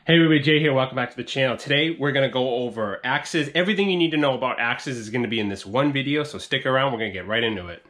Hey everybody, Jay here. Welcome back to the channel. Today we're going to go over AXES. Everything you need to know about AXES is going to be in this one video, so stick around. We're going to get right into it.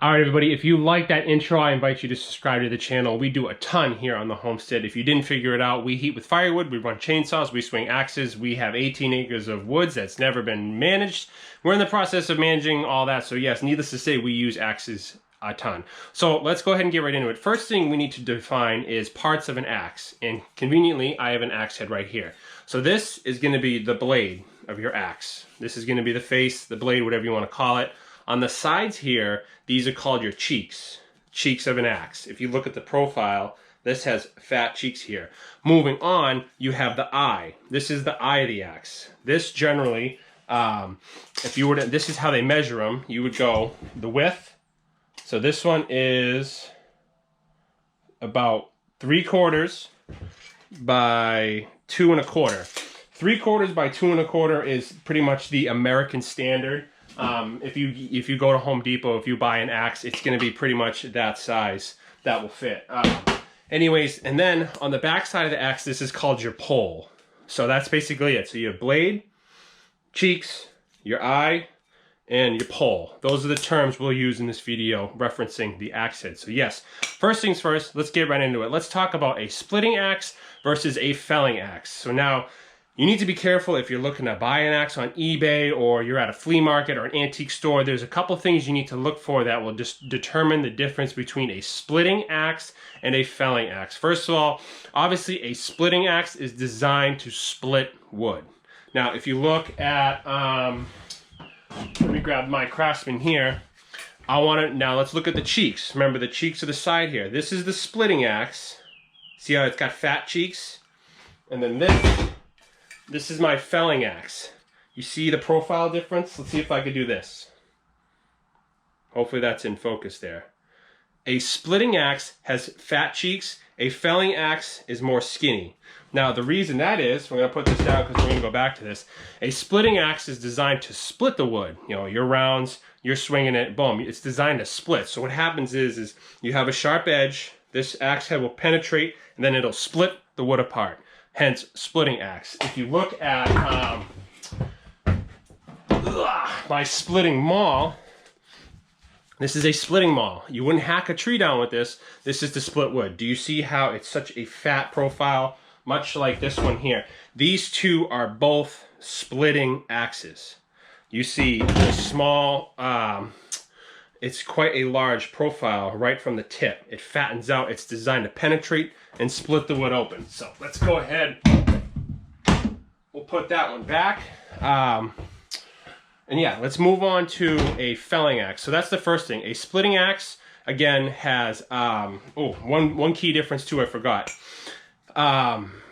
Everybody, if you like that intro, I invite you to subscribe to the channel. We do a ton here on the homestead. If you didn't figure it out, we heat with firewood, we run chainsaws, we swing axes, we have 18 acres of woods that's never been managed. We're in the process of managing all that, so yes, needless to say, we use axes a ton. So let's go ahead and get right into it. First thing we need to define is parts of an axe, and conveniently, I have an axe head right here. So this is going to be the blade of your axe. This is going to be the face, the blade, whatever you want to call it. On the sides here, these are called your cheeks of an axe. If you look at the profile, this has fat cheeks here. Moving on, you have the eye. This is the eye of the axe. This generally, if you were to, this is how they measure them. You would go the width. So this one is about 3/4 by 2 1/4. 3/4 by 2 1/4 is pretty much the American standard. If you go to Home Depot, if you buy an axe, it's going to be pretty much that size that will fit. Anyways, and then on the back side of the axe, this is called your pole. So that's basically it. So you have blade, cheeks, your eye, and your pole. Those are the terms we'll use in this video referencing the axe head. So yes, first things first, let's get right into it. Let's talk about a splitting axe versus a felling axe. So now, you need to be careful if you're looking to buy an axe on eBay or you're at a flea market or an antique store. There's a couple things you need to look for that will just determine the difference between a splitting axe and a felling axe. First of all, obviously a splitting axe is designed to split wood. Now, if you look at, let me grab my Craftsman here. Now let's look at the cheeks. Remember the cheeks are the side here. This is the splitting axe. See how it's got fat cheeks? And then this is my felling axe. You see the profile difference? Let's see if I can do this. Hopefully that's in focus there. A splitting axe has fat cheeks. A felling axe is more skinny. Now the reason that is, we're going to put this down because we're going to go back to this. A splitting axe is designed to split the wood. You know, your rounds, you're swinging it, boom. It's designed to split. So what happens is you have a sharp edge. This axe head will penetrate and then it'll split the wood apart. Hence, splitting axe. If you look at my splitting maul, this is a splitting maul. You wouldn't hack a tree down with this. This is to split wood. Do you see how it's such a fat profile? Much like this one here. These two are both splitting axes. You see the small, it's quite a large profile right from the tip. It fattens out. It's designed to penetrate and split the wood open. So let's go ahead. We'll put that one back. And yeah, let's move on to a felling axe. So that's the first thing. A splitting axe, again, has, one key difference too, I forgot.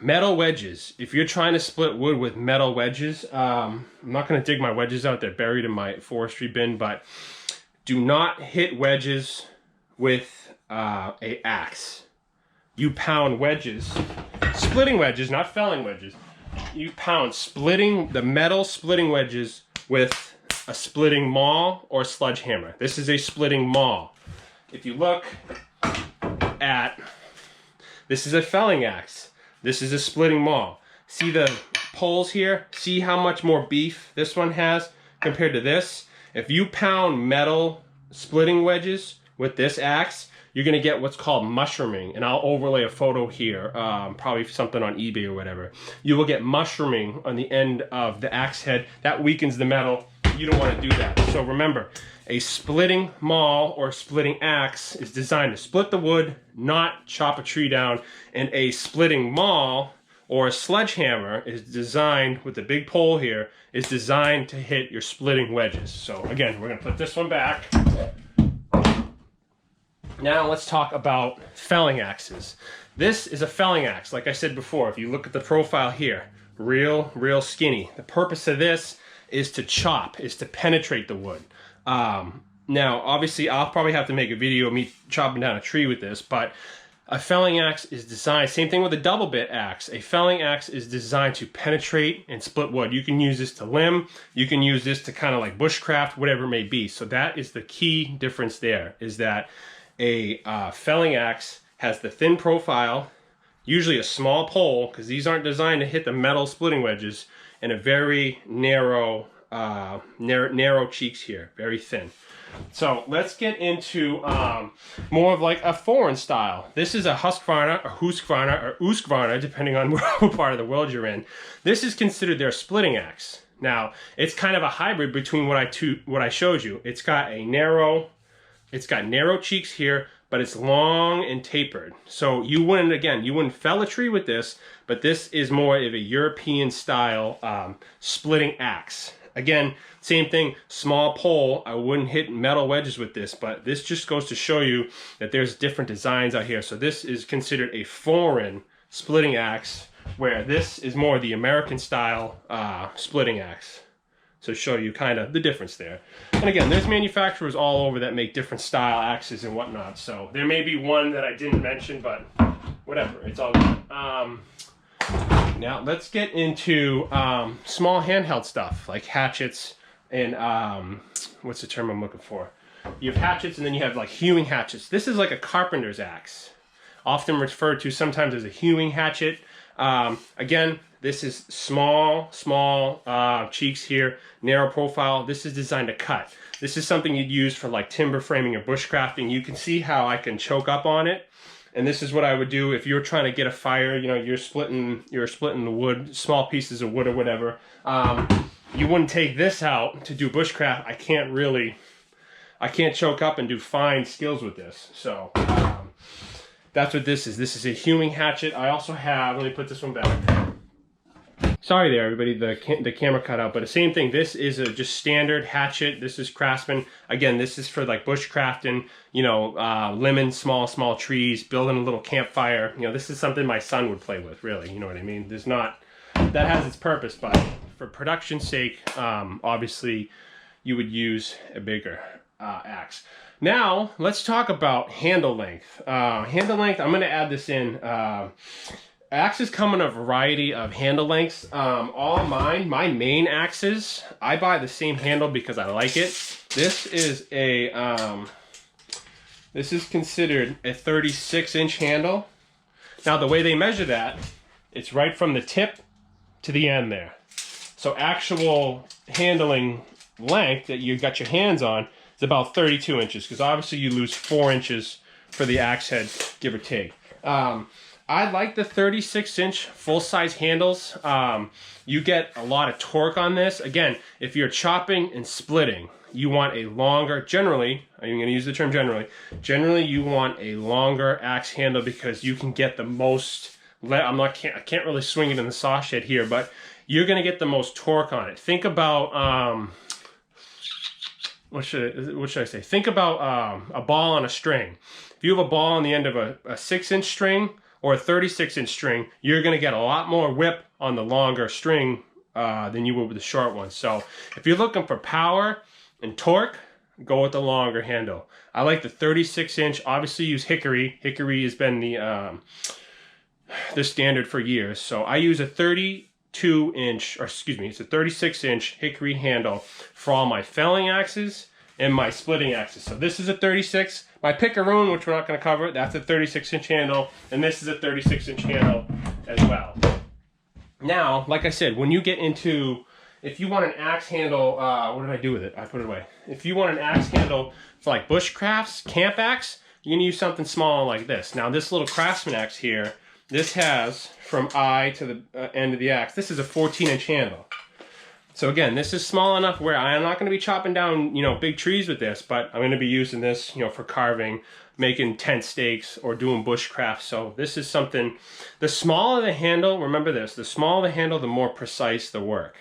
Metal wedges. If you're trying to split wood with metal wedges, I'm not going to dig my wedges out. They're buried in my forestry bin, but do not hit wedges with a axe. You pound wedges, splitting wedges, not felling wedges. You pound the metal splitting wedges with a splitting maul or sledgehammer. This is a splitting maul. If you look at, this is a felling axe. This is a splitting maul. See the poles here? See how much more beef this one has compared to this? If you pound metal splitting wedges with this axe, you're going to get what's called mushrooming. And I'll overlay a photo here, probably something on eBay or whatever. You will get mushrooming on the end of the axe head. That weakens the metal. You don't want to do that. So remember, a splitting maul or splitting axe is designed to split the wood, not chop a tree down. And a splitting maul or a sledgehammer is designed, with the big pole here, is designed to hit your splitting wedges. So again, we're going to put this one back. Now let's talk about felling axes. This is a felling axe. Like I said before, if you look at the profile here, real skinny. The purpose of this is to chop, is to penetrate the wood. Now, obviously, I'll probably have to make a video of me chopping down a tree with this, but a felling axe is designed, same thing with a double bit axe. A felling axe is designed to penetrate and split wood. You can use this to limb, you can use this to kind of like bushcraft, whatever it may be. So that is the key difference there, is that a felling axe has the thin profile, usually a small pole, because these aren't designed to hit the metal splitting wedges, and a very narrow cheeks here, very thin. So let's get into more of like a foreign style. This is a Husqvarna, or Husqvarna, or Uskvarna, depending on what part of the world you're in. This is considered their splitting axe. Now, it's kind of a hybrid between what I showed you. It's got narrow cheeks here, but it's long and tapered. So you wouldn't fell a tree with this, but this is more of a European style splitting axe. Again, same thing, small pole. I wouldn't hit metal wedges with this, but this just goes to show you that there's different designs out here. So this is considered a foreign splitting axe, where this is more the American style splitting axe. So show you kind of the difference there. And again, there's manufacturers all over that make different style axes and whatnot. So there may be one that I didn't mention, but whatever, it's all good. Now let's get into small handheld stuff like hatchets and what's the term I'm looking for? You have hatchets, and then you have like hewing hatchets. This is like a carpenter's axe, often referred to sometimes as a hewing hatchet. Again, this is small cheeks here, narrow profile. This is designed to cut. This is something you'd use for like timber framing or bushcrafting. You can see how I can choke up on it. And this is what I would do if you're trying to get a fire. You know, you're splitting the wood, small pieces of wood or whatever. You wouldn't take this out to do bushcraft. I can't choke up and do fine skills with this. So that's what this is. This is a hewing hatchet. I also have, let me put this one back. Sorry there, everybody, the camera cut out, but the same thing. This is a just standard hatchet. This is Craftsman. Again, this is for like bushcrafting, you know, limbing small trees, building a little campfire. You know, this is something my son would play with, really. You know what I mean? There's not, that has its purpose, but for production's sake, obviously, you would use a bigger axe. Now, let's talk about handle length. Handle length, I'm going to add this in. Axes come in a variety of handle lengths. All mine, my main axes, I buy the same handle because I like it. This is considered a 36-inch handle. Now, the way they measure that, it's right from the tip to the end there. So actual handling length that you got your hands on is about 32 inches, because obviously you lose 4 inches for the axe head, give or take. I like the 36-inch full-size handles. You get a lot of torque on this. Again, if you're chopping and splitting, you want a longer, generally, I'm going to use the term generally you want a longer axe handle, because you can get the most, I can't really swing it in the saw shed here, but you're going to get the most torque on it. Think about, what should I say? Think about a ball on a string. If you have a ball on the end of a 6-inch string, or a 36-inch string, you're going to get a lot more whip on the longer string than you would with the short one. So if you're looking for power and torque, go with the longer handle. I like the 36-inch. Obviously, use hickory. Hickory has been the standard for years. So I use a 32-inch, or excuse me, it's a 36-inch hickory handle for all my felling axes and my splitting axes. So this is a 36. My Picaroon, which we're not going to cover, that's a 36-inch handle, and this is a 36-inch handle as well. Now, like I said, when you get into, if you want an axe handle, what did I do with it? I put it away. If you want an axe handle for like bushcrafts, camp axe, you're going to use something small like this. Now, this little Craftsman axe here, this has, from eye to the end of the axe, this is a 14-inch handle. So again, this is small enough where I'm not going to be chopping down, you know, big trees with this, but I'm going to be using this, you know, for carving, making tent stakes, or doing bushcraft. So this is something, the smaller the handle, remember this, the smaller the handle, the more precise the work.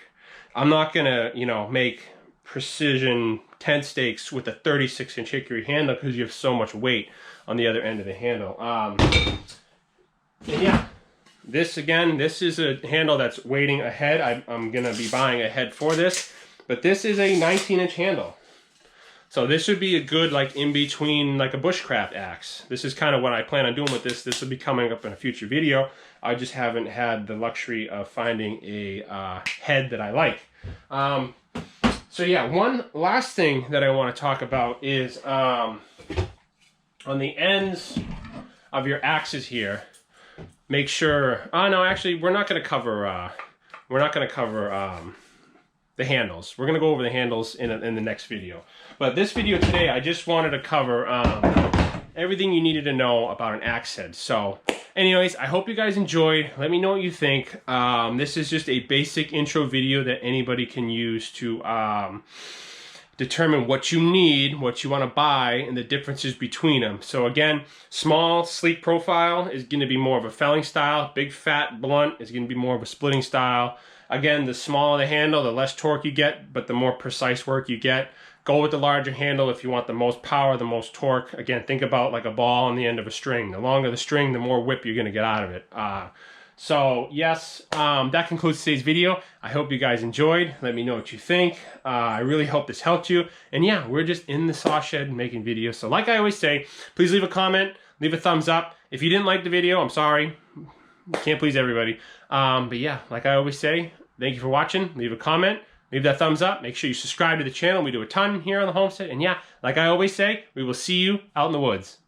I'm not going to, you know, make precision tent stakes with a 36-inch hickory handle because you have so much weight on the other end of the handle. And yeah, this is a handle that's waiting ahead. I'm gonna be buying a head for this, but this is a 19-inch handle. So this would be a good, like, in between, like a bushcraft axe. This is kind of what I plan on doing with this. This will be coming up in a future video. I just haven't had the luxury of finding a head that I like. So yeah, one last thing that I want to talk about is on the ends of your axes here, make sure. Oh no, actually, we're not going to cover. The handles. We're gonna go over the handles in the next video. But this video today, I just wanted to cover everything you needed to know about an axe head. So anyways, I hope you guys enjoyed. Let me know what you think. This is just a basic intro video that anybody can use to determine what you need, what you want to buy, and the differences between them. So again, small, sleek profile is going to be more of a felling style. Big, fat, blunt is going to be more of a splitting style. Again, the smaller the handle, the less torque you get, but the more precise work you get. Go with the larger handle if you want the most power, the most torque. Again, think about like a ball on the end of a string. The longer the string, the more whip you're going to get out of it. So yes, that concludes today's video. I hope you guys enjoyed. Let me know what you think. I really hope this helped you. And yeah, we're just in the saw shed making videos. So like I always say, please leave a comment, leave a thumbs up. If you didn't like the video, I'm sorry. Can't please everybody. But yeah, like I always say, thank you for watching. Leave a comment, leave that thumbs up. Make sure you subscribe to the channel. We do a ton here on the homestead. And yeah, like I always say, we will see you out in the woods.